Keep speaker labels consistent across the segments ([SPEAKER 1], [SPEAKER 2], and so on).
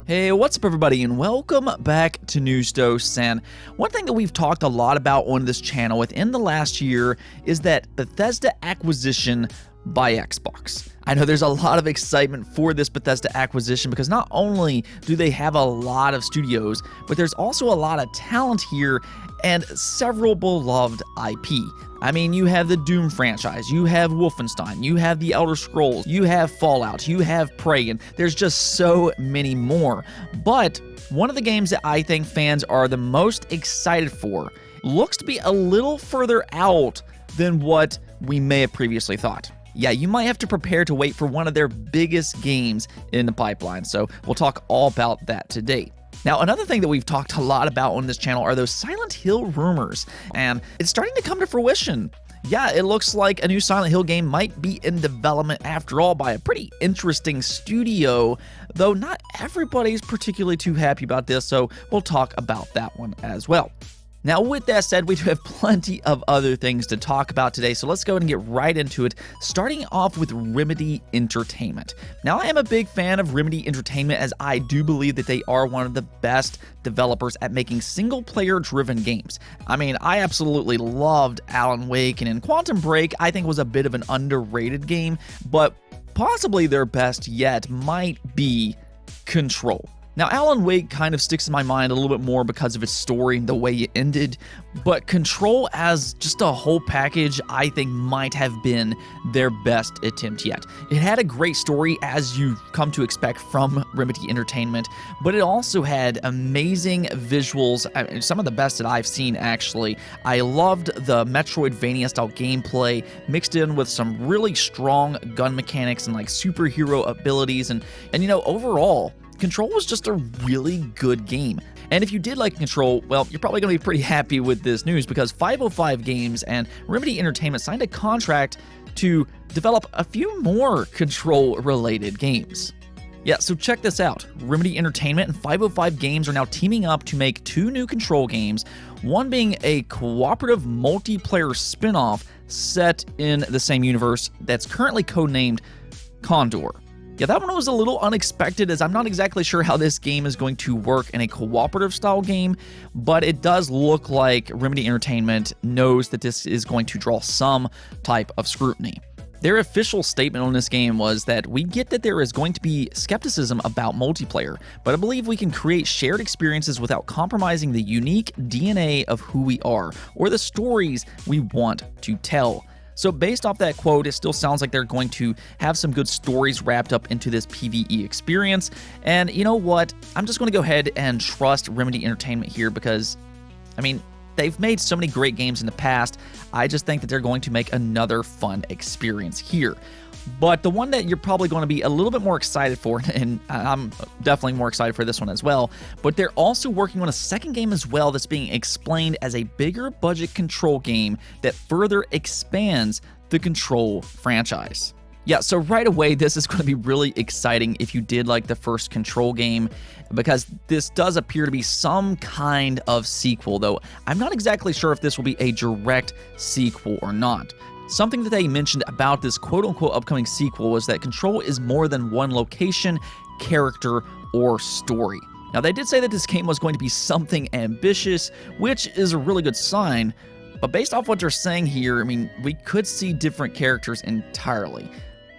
[SPEAKER 1] Hey, what's up everybody, and welcome back to News Dose. And one thing that we've talked a lot about on this channel within the last year is that Bethesda acquisition by Xbox. I know there's a lot of excitement for this Bethesda acquisition because not only do they have a lot of studios, but there's also a lot of talent here and several beloved IP. I mean, you have the Doom franchise, you have Wolfenstein, you have the Elder Scrolls, you have Fallout, you have Prey, and there's just so many more. But one of the games that I think fans are the most excited for looks to be a little further out than what we may have previously thought. Yeah, you might have to prepare to wait for one of their biggest games in the pipeline, so we'll talk all about that today. Now, another thing that we've talked a lot about on this channel are those Silent Hill rumors, and it's starting to come to fruition. Yeah, it looks like a new Silent Hill game might be in development after all by a pretty interesting studio, though not everybody's particularly too happy about this, so we'll talk about that one as well. Now, with that said, we do have plenty of other things to talk about today, so let's go ahead and get right into it, starting off with Remedy Entertainment. Now, I am a big fan of Remedy Entertainment as I do believe that they are one of the best developers at making single-player driven games. I mean, I absolutely loved Alan Wake, and Quantum Break I think was a bit of an underrated game, but possibly their best yet might be Control. Now, Alan Wake kind of sticks in my mind a little bit more because of its story and the way it ended, but Control as just a whole package I think might have been their best attempt yet. It had a great story as you've come to expect from Remedy Entertainment, but it also had amazing visuals, some of the best that I've seen actually. I loved the Metroidvania style gameplay mixed in with some really strong gun mechanics and like superhero abilities, and you know, overall, Control was just a really good game. And if you did like Control, well, you're probably going to be pretty happy with this news because 505 Games and Remedy Entertainment signed a contract to develop a few more Control-related games. Yeah, so check this out. Remedy Entertainment and 505 Games are now teaming up to make two new Control games, one being a cooperative multiplayer spin-off set in the same universe that's currently codenamed Condor. Yeah, that one was a little unexpected as I'm not exactly sure how this game is going to work in a cooperative style game, but it does look like Remedy Entertainment knows that this is going to draw some type of scrutiny. Their official statement on this game was that we get that there is going to be skepticism about multiplayer, but I believe we can create shared experiences without compromising the unique DNA of who we are or the stories we want to tell. So based off that quote, it still sounds like they're going to have some good stories wrapped up into this PvE experience. And you know what? I'm just going to go ahead and trust Remedy Entertainment here because, I mean, they've made so many great games in the past. I just think that they're going to make another fun experience here. But the one that you're probably going to be a little bit more excited for, and I'm definitely more excited for this one as well, but they're also working on a second game as well that's being explained as a bigger budget Control game that further expands the Control franchise. Yeah, so right away, this is going to be really exciting if you did like the first Control game, because this does appear to be some kind of sequel, though I'm not exactly sure if this will be a direct sequel or not. Something that they mentioned about this quote-unquote upcoming sequel was that Control is more than one location, character, or story. Now, they did say that this game was going to be something ambitious, which is a really good sign, but based off what they're saying here, I mean, we could see different characters entirely.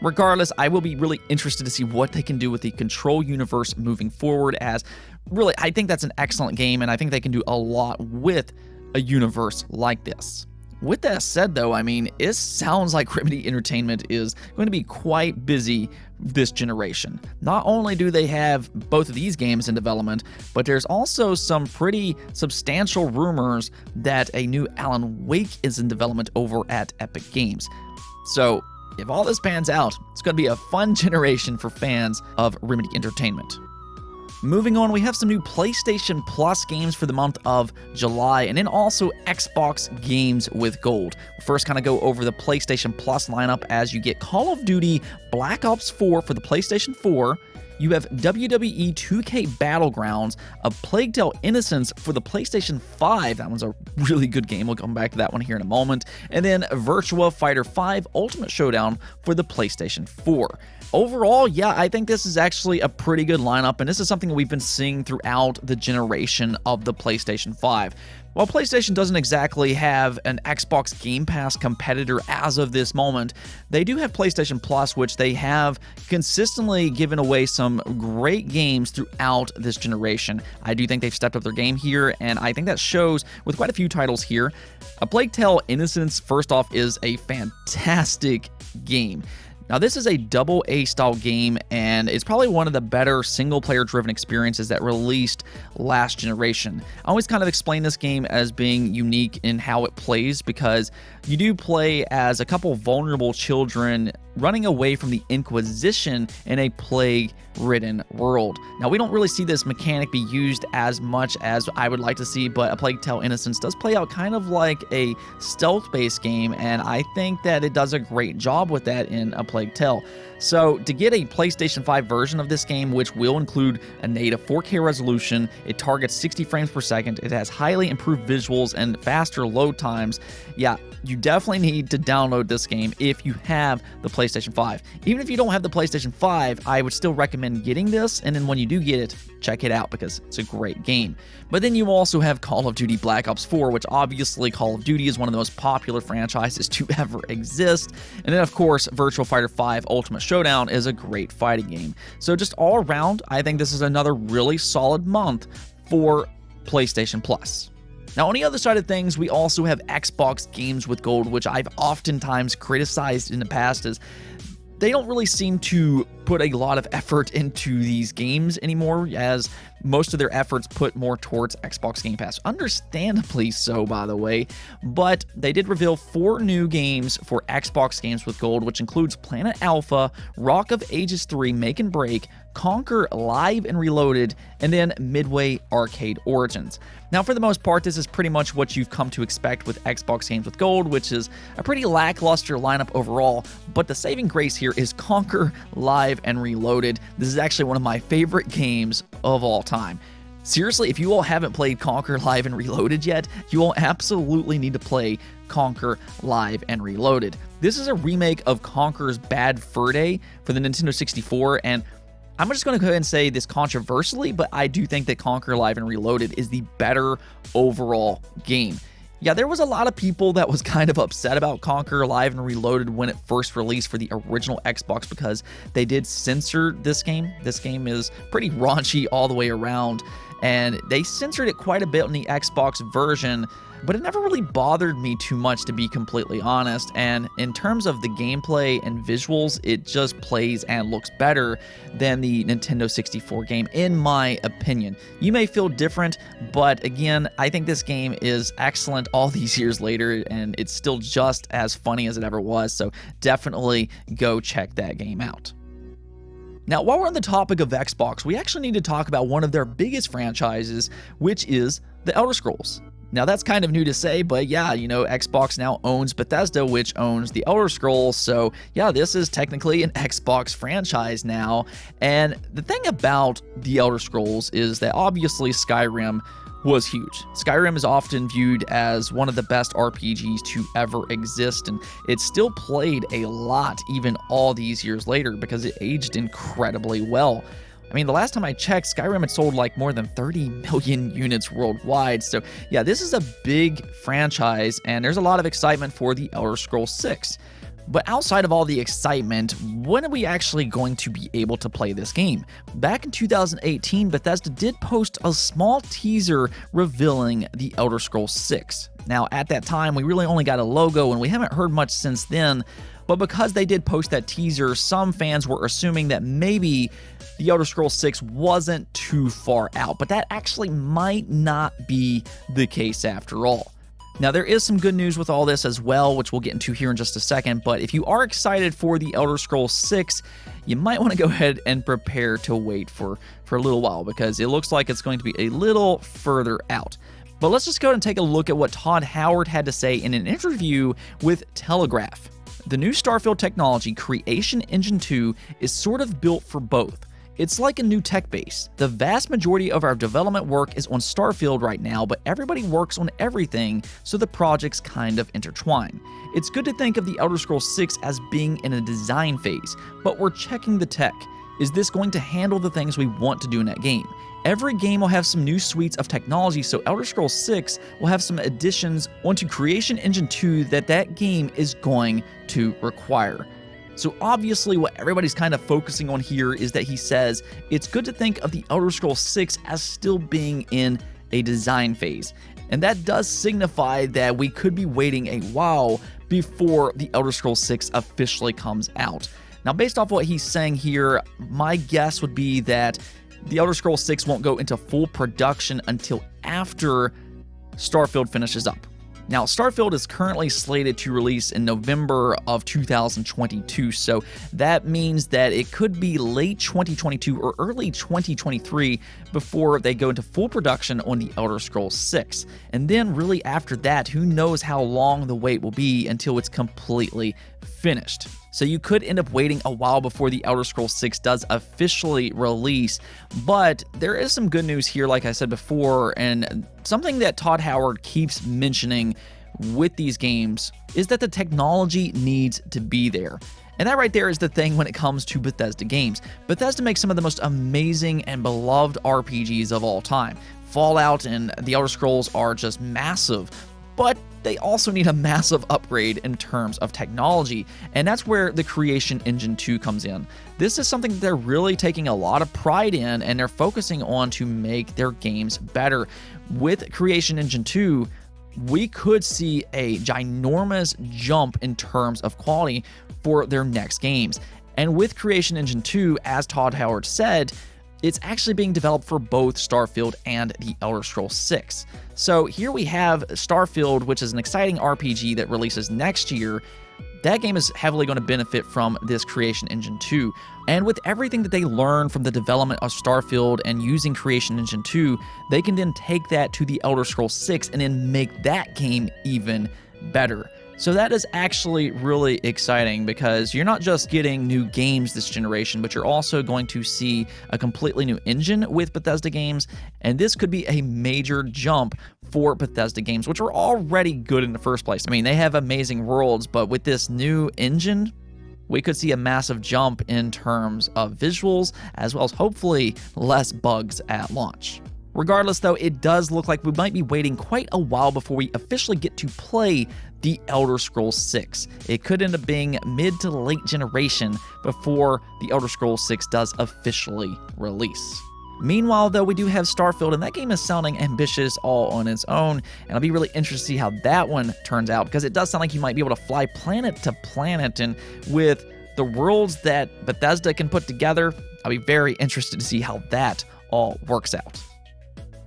[SPEAKER 1] Regardless, I will be really interested to see what they can do with the Control universe moving forward, as really, I think that's an excellent game, and I think they can do a lot with a universe like this. With that said, though, I mean, it sounds like Remedy Entertainment is going to be quite busy this generation. Not only do they have both of these games in development, but there's also some pretty substantial rumors that a new Alan Wake is in development over at Epic Games. So, if all this pans out, it's going to be a fun generation for fans of Remedy Entertainment. Moving on, we have some new PlayStation Plus games for the month of July, and then also Xbox games with gold. We'll first kind of go over the PlayStation Plus lineup as you get Call of Duty Black Ops 4 for the PlayStation 4. You have WWE 2K Battlegrounds, A Plague Tale: Innocence for the PlayStation 5. That one's a really good game. We'll come back to that one here in a moment. And then Virtua Fighter 5 Ultimate Showdown for the PlayStation 4. Overall, yeah, I think this is actually a pretty good lineup, and this is something we've been seeing throughout the generation of the PlayStation 5. While PlayStation doesn't exactly have an Xbox Game Pass competitor as of this moment, they do have PlayStation Plus, which they have consistently given away some great games throughout this generation. I do think they've stepped up their game here, and I think that shows with quite a few titles here. A Plague Tale: Innocence, first off, is a fantastic game. Now, this is a AA style game, and it's probably one of the better single-player driven experiences that released last generation. I always kind of explain this game as being unique in how it plays, because you do play as a couple vulnerable children running away from the Inquisition in a plague-ridden world. Now, we don't really see this mechanic be used as much as I would like to see, but A Plague Tale: Innocence does play out kind of like a stealth-based game, and I think that it does a great job with that in A Plague Tale. So, to get a PlayStation 5 version of this game, which will include a native 4K resolution, it targets 60 frames per second, it has highly improved visuals and faster load times, yeah, you definitely need to download this game if you have the PlayStation 5. Even if you don't have the PlayStation 5, I would still recommend getting this, and then when you do get it, check it out because it's a great game. But then you also have Call of Duty Black Ops 4, which obviously Call of Duty is one of the most popular franchises to ever exist. And then, of course, Virtua Fighter 5 Ultimate Showdown is a great fighting game. So just all around, I think this is another really solid month for PlayStation Plus. Now, on the other side of things, we also have Xbox Games with Gold, which I've oftentimes criticized in the past as they don't really seem to put a lot of effort into these games anymore, as most of their efforts put more towards Xbox Game Pass. Understandably so, by the way, but they did reveal 4 new games for Xbox Games with Gold, which includes Planet Alpha, Rock of Ages 3 Make and Break, Conquer Live and Reloaded, and then Midway Arcade Origins. Now, for the most part, this is pretty much what you've come to expect with Xbox Games with Gold, which is a pretty lackluster lineup overall, but the saving grace here is Conquer Live and Reloaded. This is actually one of my favorite games of all time. Seriously, if you all haven't played Conquer Live and Reloaded yet, you all absolutely need to play Conquer Live and Reloaded. This is a remake of Conker's Bad Fur Day for the Nintendo 64, and I'm just going to go ahead and say this controversially, but I do think that Conquer Live and Reloaded is the better overall game. Yeah, there was a lot of people that was kind of upset about Conquer Live and Reloaded when it first released for the original Xbox because they did censor this game. This game is pretty raunchy all the way around, and they censored it quite a bit in the Xbox version, but it never really bothered me too much, to be completely honest. And in terms of the gameplay and visuals, it just plays and looks better than the Nintendo 64 game, in my opinion. You may feel different, but again, I think this game is excellent all these years later, and it's still just as funny as it ever was, so definitely go check that game out. Now, while we're on the topic of Xbox, we actually need to talk about one of their biggest franchises, which is The Elder Scrolls. Now, that's kind of new to say, but yeah, you know, Xbox now owns Bethesda, which owns The Elder Scrolls, so yeah, this is technically an Xbox franchise now. And the thing about The Elder Scrolls is that obviously Skyrim was huge. Skyrim is often viewed as one of the best RPGs to ever exist, and it's still played a lot even all these years later because it aged incredibly well. I mean, the last time I checked, Skyrim had sold like more than 30 million units worldwide. So yeah, this is a big franchise, and there's a lot of excitement for The Elder Scrolls 6. But outside of all the excitement, when are we actually going to be able to play this game? Back in 2018, Bethesda did post a small teaser revealing The Elder Scrolls 6. Now, at that time, we really only got a logo, and we haven't heard much since then. But because they did post that teaser, some fans were assuming that maybe The Elder Scrolls 6 wasn't too far out, but that actually might not be the case after all. Now, there is some good news with all this as well, which we'll get into here in just a second, but if you are excited for The Elder Scrolls 6, you might want to go ahead and prepare to wait for a little while, because it looks like it's going to be a little further out. But let's just go ahead and take a look at what Todd Howard had to say in an interview with Telegraph. The new Starfield technology, Creation Engine 2, is sort of built for both. It's like a new tech base. The vast majority of our development work is on Starfield right now, but everybody works on everything, so the projects kind of intertwine. It's good to think of the Elder Scrolls 6 as being in a design phase, but we're checking the tech. Is this going to handle the things we want to do in that game? Every game will have some new suites of technology, so Elder Scrolls 6 will have some additions onto Creation Engine 2 that game is going to require. So obviously what everybody's kind of focusing on here is that he says it's good to think of the Elder Scrolls 6 as still being in a design phase. And that does signify that we could be waiting a while before the Elder Scrolls 6 officially comes out. Now, based off what he's saying here, my guess would be that the Elder Scrolls 6 won't go into full production until after Starfield finishes up. Now, Starfield is currently slated to release in November of 2022, so that means that it could be late 2022 or early 2023 before they go into full production on the Elder Scrolls 6. And then really after that, who knows how long the wait will be until it's completely finished. So you could end up waiting a while before the Elder Scrolls 6 does officially release, but there is some good news here, like I said before, and something that Todd Howard keeps mentioning with these games is that the technology needs to be there. And that right there is the thing when it comes to Bethesda games. Bethesda makes some of the most amazing and beloved RPGs of all time. Fallout and the Elder Scrolls are just massive, but they also need a massive upgrade in terms of technology, and that's where the Creation Engine 2 comes in. This is something that they're really taking a lot of pride in, and they're focusing on to make their games better. With Creation Engine 2, we could see a ginormous jump in terms of quality for their next games. And with Creation Engine 2, as Todd Howard said, it's actually being developed for both Starfield and the Elder Scrolls 6. So here we have Starfield, which is an exciting RPG that releases next year. That game is heavily going to benefit from this Creation Engine 2. And with everything that they learn from the development of Starfield and using Creation Engine 2, they can then take that to the Elder Scrolls 6 and then make that game even better. So that is actually really exciting because you're not just getting new games this generation, but you're also going to see a completely new engine with Bethesda games, and this could be a major jump for Bethesda games, which are already good in the first place. I mean, they have amazing worlds, but with this new engine, we could see a massive jump in terms of visuals, as well as hopefully less bugs at launch. Regardless, though, it does look like we might be waiting quite a while before we officially get to play the Elder Scrolls 6. It could end up being mid to late generation before the Elder Scrolls 6 does officially release. Meanwhile, though, we do have Starfield, and that game is sounding ambitious all on its own, and I'll be really interested to see how that one turns out, because it does sound like you might be able to fly planet to planet, and with the worlds that Bethesda can put together, I'll be very interested to see how that all works out.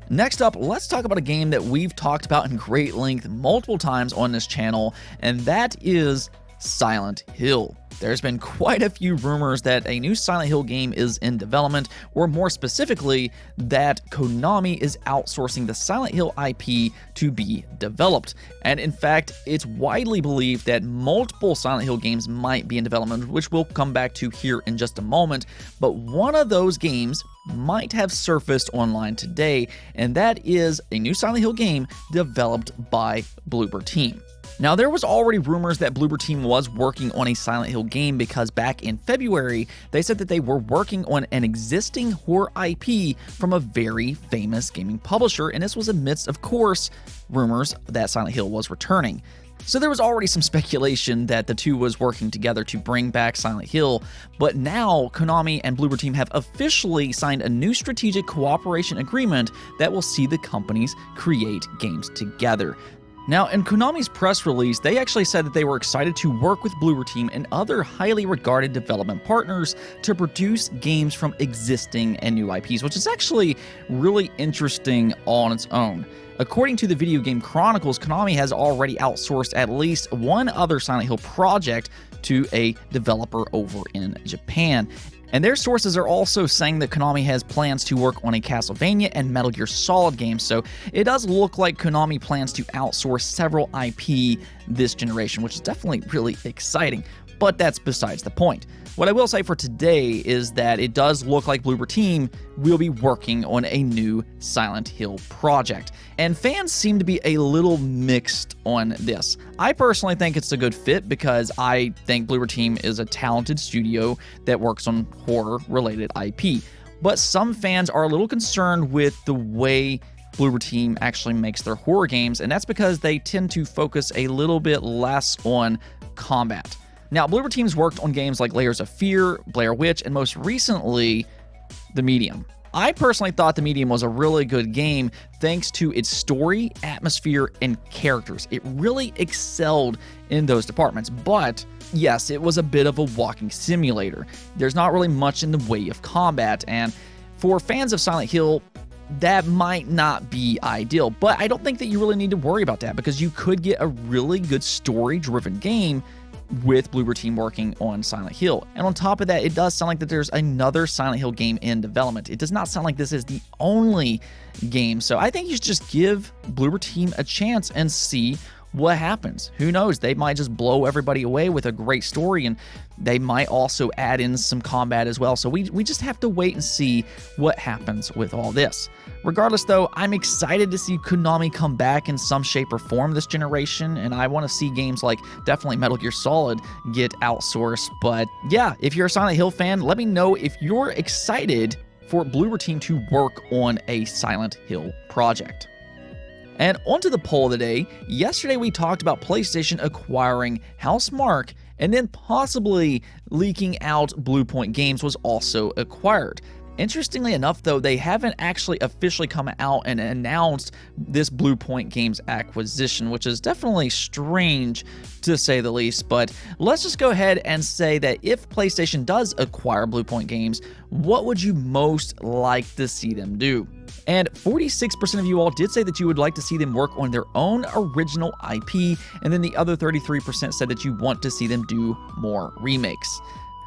[SPEAKER 1] Next up, let's talk about a game that we've talked about in great length multiple times on this channel, and that is Silent Hill. There's been quite a few rumors that a new Silent Hill game is in development, or more specifically, that Konami is outsourcing the Silent Hill IP to be developed. And in fact, it's widely believed that multiple Silent Hill games might be in development, which we'll come back to here in just a moment. But one of those games might have surfaced online today, and that is a new Silent Hill game developed by Bloober Team. Now, there was already rumors that Bloober Team was working on a Silent Hill game because back in February, they said that they were working on an existing horror IP from a very famous gaming publisher, and this was amidst, of course, rumors that Silent Hill was returning. So there was already some speculation that the two was working together to bring back Silent Hill, but now Konami and Bloober Team have officially signed a new strategic cooperation agreement that will see the companies create games together. Now, in Konami's press release, they actually said that they were excited to work with Bloober Team and other highly regarded development partners to produce games from existing and new IPs, which is actually really interesting on its own. According to the Video Game Chronicles, Konami has already outsourced at least one other Silent Hill project to a developer over in Japan. And their sources are also saying that Konami has plans to work on a Castlevania and Metal Gear Solid game, so it does look like Konami plans to outsource several IP this generation, which is definitely really exciting. but that's besides the point. What I will say for today is that it does look like Bloober Team will be working on a new Silent Hill project, and fans seem to be a little mixed on this. I personally think it's a good fit because I think Bloober Team is a talented studio that works on horror-related IP, but some fans are a little concerned with the way Bloober Team actually makes their horror games, and that's because they tend to focus a little bit less on combat. Now, Bloober Team's worked on games like Layers of Fear, Blair Witch, and most recently, The Medium. I personally thought The Medium was a really good game thanks to its story, atmosphere, and characters. It really excelled in those departments, but yes, it was a bit of a walking simulator. There's not really much in the way of combat, and for fans of Silent Hill, that might not be ideal, but I don't think that you really need to worry about that because you could get a really good story-driven game with Bloober Team working on Silent Hill. And on top of that, it does sound like that there's another Silent Hill game in development. It does not sound like this is the only game, so I think you should just give Bloober Team a chance and see what happens. Who knows? They might just blow everybody away with a great story, and they might also add in some combat as well. So we just have to wait and see what happens with all this. Regardless, though, I'm excited to see Konami come back in some shape or form this generation, and I want to see games like definitely Metal Gear Solid get outsourced. But yeah, if you're a Silent Hill fan, let me know if you're excited for Bloober Team to work on a Silent Hill project. And onto the poll of the day. Yesterday we talked about PlayStation acquiring Housemarque, and then possibly leaking out Bluepoint Games was also acquired. Interestingly enough, though, they haven't actually officially come out and announced this Bluepoint Games acquisition, which is definitely strange to say the least. But let's just go ahead and say that if PlayStation does acquire Bluepoint Games, what would you most like to see them do? And 46% of you all did say that you would like to see them work on their own original IP, and then the other 33% said that you want to see them do more remakes.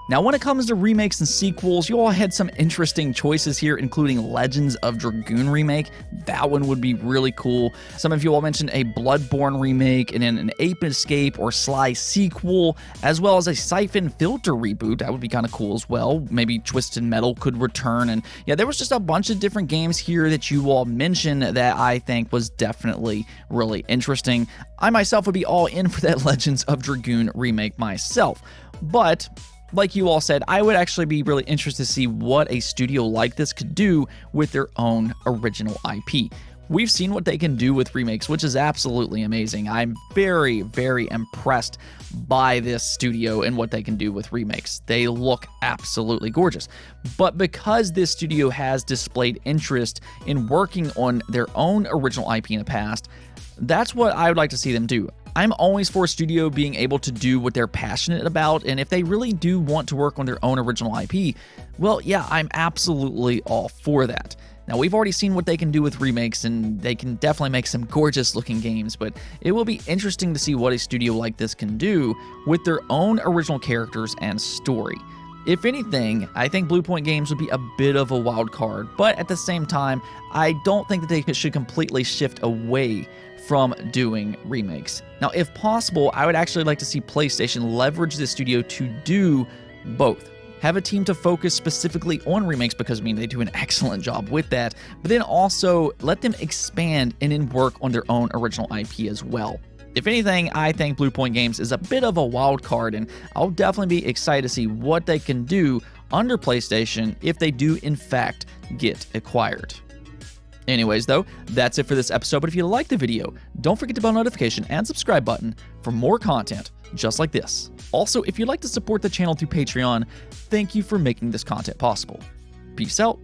[SPEAKER 1] Now, when it comes to remakes and sequels, you all had some interesting choices here, including Legends of Dragoon remake. That one would be really cool. Some of you all mentioned a Bloodborne remake, and then an Ape Escape or Sly sequel, as well as a Siphon Filter reboot. That would be kind of cool as well. Maybe Twisted Metal could return. And yeah, there was just a bunch of different games here that you all mentioned that I think was definitely really interesting. I myself would be all in for that Legends of Dragoon remake myself. But like you all said, I would actually be really interested to see what a studio like this could do with their own original IP. We've seen what they can do with remakes, which is absolutely amazing. I'm very, very impressed by this studio and what they can do with remakes. They look absolutely gorgeous. But because this studio has displayed interest in working on their own original IP in the past, that's what I would like to see them do. I'm always for a studio being able to do what they're passionate about, and if they really do want to work on their own original IP, well, yeah, I'm absolutely all for that. Now, we've already seen what they can do with remakes, and they can definitely make some gorgeous-looking games, but it will be interesting to see what a studio like this can do with their own original characters and story. If anything, I think Bluepoint Games would be a bit of a wild card, but at the same time, I don't think that they should completely shift away from doing remakes. Now, if possible, I would actually like to see PlayStation leverage this studio to do both. Have a team to focus specifically on remakes because, I mean, they do an excellent job with that, but then also let them expand and then work on their own original IP as well. If anything, I think Bluepoint Games is a bit of a wild card, and I'll definitely be excited to see what they can do under PlayStation if they do, in fact, get acquired. Anyways, though, that's it for this episode, but if you liked the video, don't forget the bell notification and subscribe button for more content just like this. Also, if you'd like to support the channel through Patreon, thank you for making this content possible. Peace out.